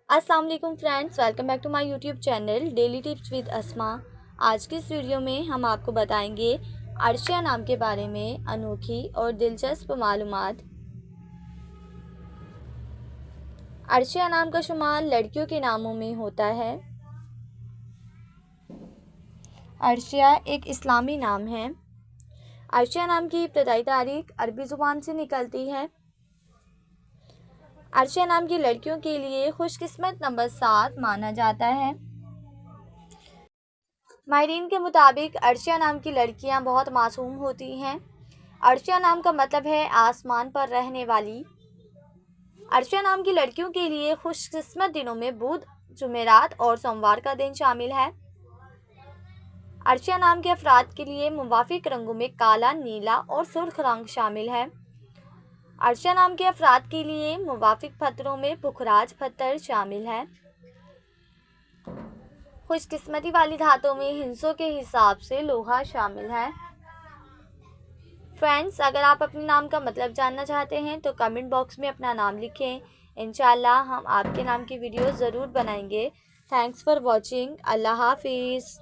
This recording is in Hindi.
अस्सलाम वालेकुम friends, welcome back to my YouTube channel daily tips with Asma. आज की इस वीडियो में हम आपको बताएंगे अर्शिया नाम के बारे में अनोखी और दिलचस्प मालूमात। अर्शिया नाम का शुमार लड़कियों के नामों में होता है। अर्शिया एक इस्लामी नाम है। अर्शिया नाम की इब्तदाई तारीख अरबी ज़ुबान से निकलती है। अर्शिया नाम की लड़कियों के लिए खुशकिस्मत नंबर 7 माना जाता है। माहिरीन के मुताबिक अर्शिया नाम की लड़कियां बहुत मासूम होती हैं। अर्शिया नाम का मतलब है आसमान पर रहने वाली। अर्शिया नाम की लड़कियों के लिए खुशकिस्मत दिनों में बुध, जुमेरात और सोमवार का दिन शामिल है। अर्शिया नाम के अफराद के लिए मुवाफिक रंगों में काला, नीला और सुर्ख रंग शामिल है। अर्शिया नाम के अफराद के लिए मुवाफिक पत्थरों में पुखराज पत्थर शामिल है। खुशकिस्मती वाली धातों में हिंसों के हिसाब से लोहा शामिल है। फ्रेंड्स, अगर आप अपने नाम का मतलब जानना चाहते हैं तो कमेंट बॉक्स में अपना नाम लिखें। इंशाल्लाह हम आपके नाम की वीडियो ज़रूर बनाएंगे। Thanks for watching. अल्लाह हाफिज़।